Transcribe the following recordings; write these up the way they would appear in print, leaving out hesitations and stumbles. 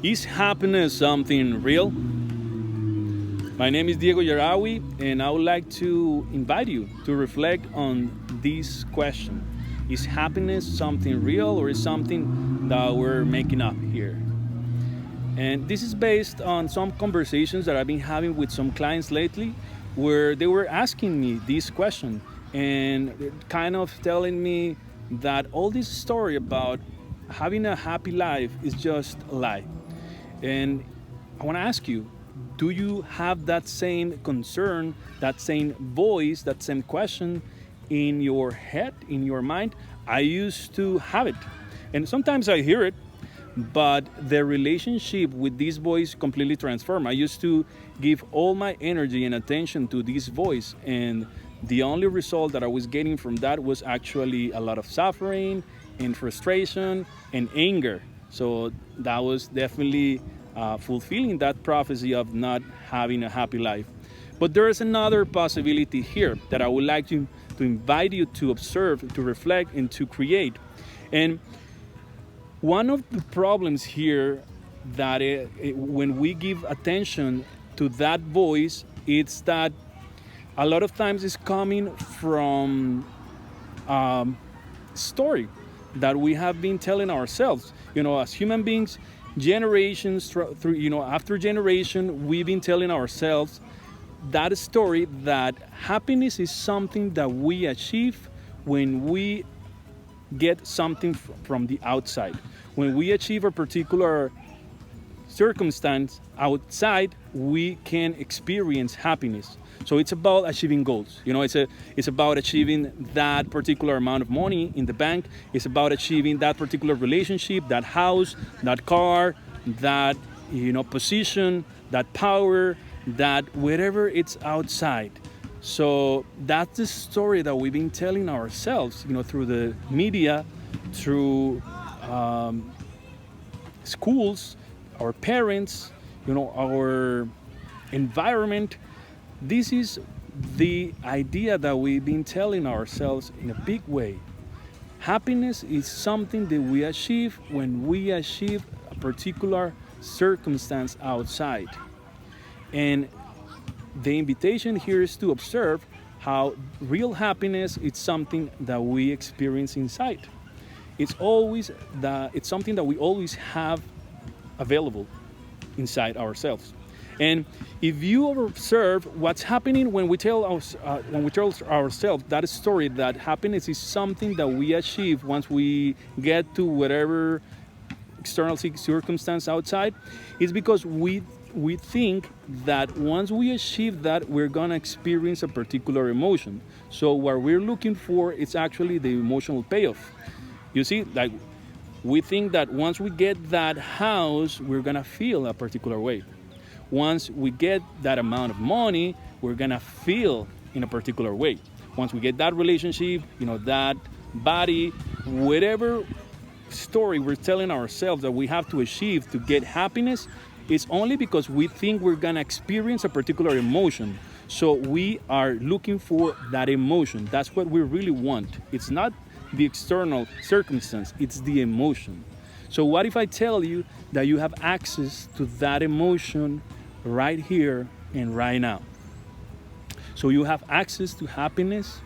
Is happiness something real? My name is Diego Yarawi, and I would like to invite you to reflect on this question. Is happiness something real or is something that we're making up here? And this is based on some conversations that I've been having with some clients lately where they were asking me this question and kind of telling me that all this story about having a happy life is just a lie. And I want to ask you, do you have that same concern, that same voice, that same question in your head, in your mind? I used to have it. And sometimes I hear it, but the relationship with this voice completely transformed. I used to give all my energy and attention to this voice, and the only result that I was getting from that was actually a lot of suffering and frustration and anger. So that was definitely fulfilling that prophecy of not having a happy life. But there is another possibility here that I would like to invite you to observe, to reflect, and to create. And one of the problems here that when we give attention to that voice, it's that a lot of times it's coming from story that we have been telling ourselves. As human beings, generations through, after generation, we've been telling ourselves that story that happiness is something that we achieve when we get something from the outside. When we achieve a particular circumstance outside, we can experience happiness. So it's about achieving goals. It's about achieving that particular amount of money in the bank. It's about achieving that particular relationship, that house, that car, that position, that power, that whatever it's outside. So that's the story that we've been telling ourselves, through the media, through schools, our parents, our environment. This is the idea that we've been telling ourselves in a big way. Happiness is something that we achieve when we achieve a particular circumstance outside. And the invitation here is to observe how real happiness is something that we experience inside. It's something that we always have available inside ourselves. And if you observe what's happening when we tell ourselves that story, that happiness is something that we achieve once we get to whatever external circumstance outside, it's because we think that once we achieve that, we're gonna experience a particular emotion. So what we're looking for is actually the emotional payoff. You see, like we think that once we get that house, we're gonna feel a particular way. Once we get that amount of money, we're gonna feel in a particular way. Once we get that relationship, that body, whatever story we're telling ourselves that we have to achieve to get happiness, it's only because we think we're gonna experience a particular emotion. So we are looking for that emotion. That's what we really want. It's not the external circumstance, it's the emotion. So what if I tell you that you have access to that emotion right here and right now? So you have access to happiness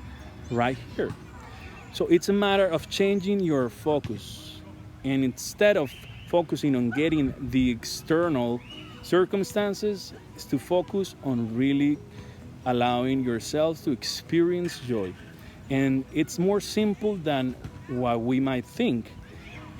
right here. So it's a matter of changing your focus. And instead of focusing on getting the external circumstances, is to focus on really allowing yourself to experience joy. And it's more simple than what we might think.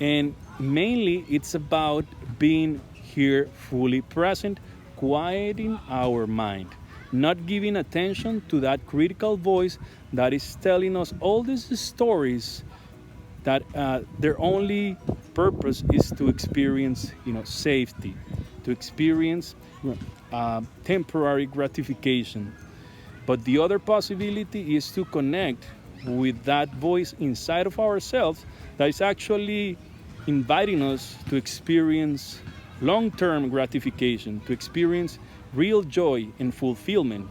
And mainly it's about being here fully present, quieting our mind, not giving attention to that critical voice that is telling us all these stories that their only purpose is to experience safety, to experience temporary gratification. But the other possibility is to connect with that voice inside of ourselves that is actually inviting us to experience long-term gratification, to experience real joy and fulfillment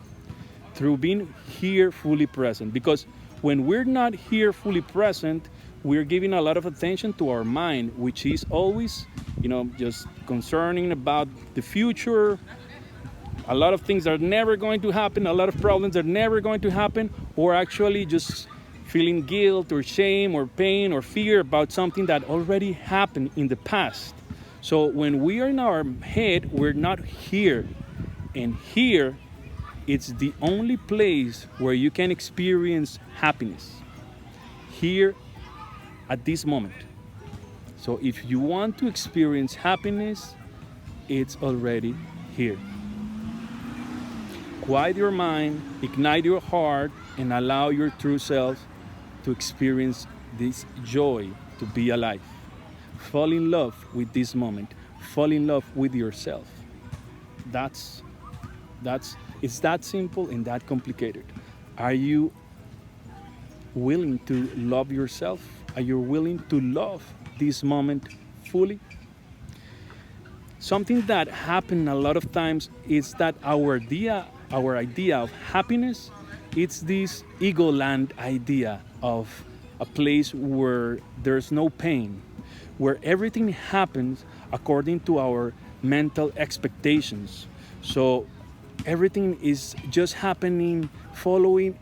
through being here fully present. Because when we're not here fully present, we're giving a lot of attention to our mind, which is always, just concerning about the future. A lot of things are never going to happen, a lot of problems are never going to happen, or actually just feeling guilt or shame or pain or fear about something that already happened in the past. So when we are in our head, we're not here. And here, it's the only place where you can experience happiness. Here at this moment. So if you want to experience happiness, it's already here. Quiet your mind, ignite your heart, and allow your true self to experience this joy to be alive. Fall in love with this moment. Fall in love with yourself. That's it's that simple and that complicated. Are you willing to love yourself? Are you willing to love this moment fully? Something that happened a lot of times is that our idea of happiness, it's this ego land idea of a place where there's no pain, where everything happens according to our mental expectations. So everything is just happening following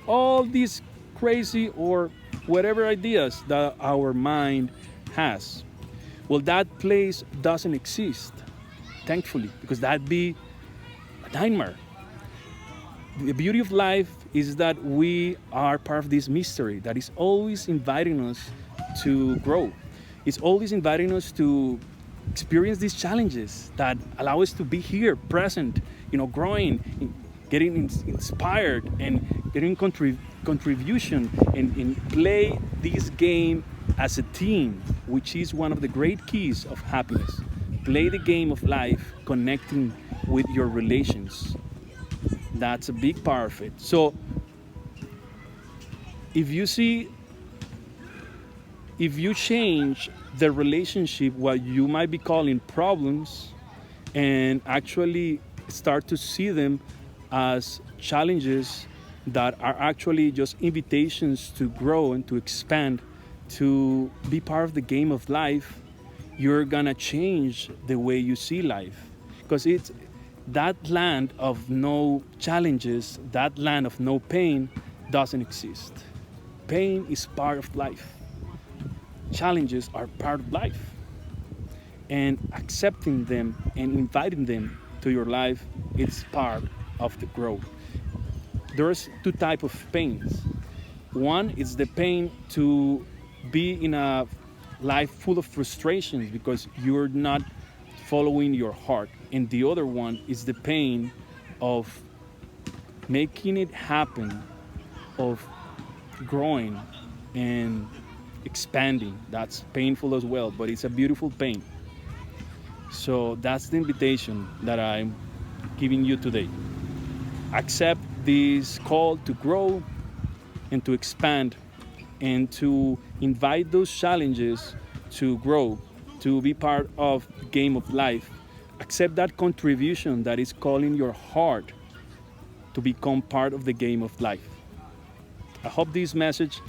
all these crazy or whatever ideas that our mind has. Well, that place doesn't exist, thankfully, because that'd be a nightmare. The beauty of life is that we are part of this mystery that is always inviting us to grow. It's always inviting us to experience these challenges that allow us to be here, present, growing, getting inspired, and getting contribution, and play this game as a team, which is one of the great keys of happiness. Play the game of life, connecting with your relations. That's a big part of it. So if you change the relationship, what you might be calling problems, and actually start to see them as challenges that are actually just invitations to grow and to expand, to be part of the game of life, you're gonna change the way you see life. Because it's that land of no challenges, that land of no pain doesn't exist. Pain is part of life. Challenges are part of life. And accepting them and inviting them to your life, it's part of the growth. There's two types of pains. One is the pain to be in a life full of frustrations because you're not following your heart. And the other one is the pain of making it happen, of growing and expanding. That's painful as well, but it's a beautiful pain. So that's the invitation that I'm giving you today. Accept this call to grow and to expand and to invite those challenges to grow, to be part of the game of life. Accept that contribution that is calling your heart to become part of the game of life. I hope this message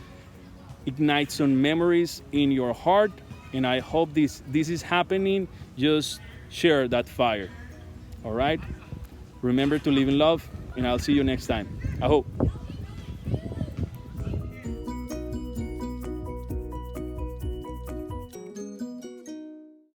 ignites some memories in your heart, and I hope this is happening. Just share that fire. All right? Remember to live in love, and I'll see you next time. I hope.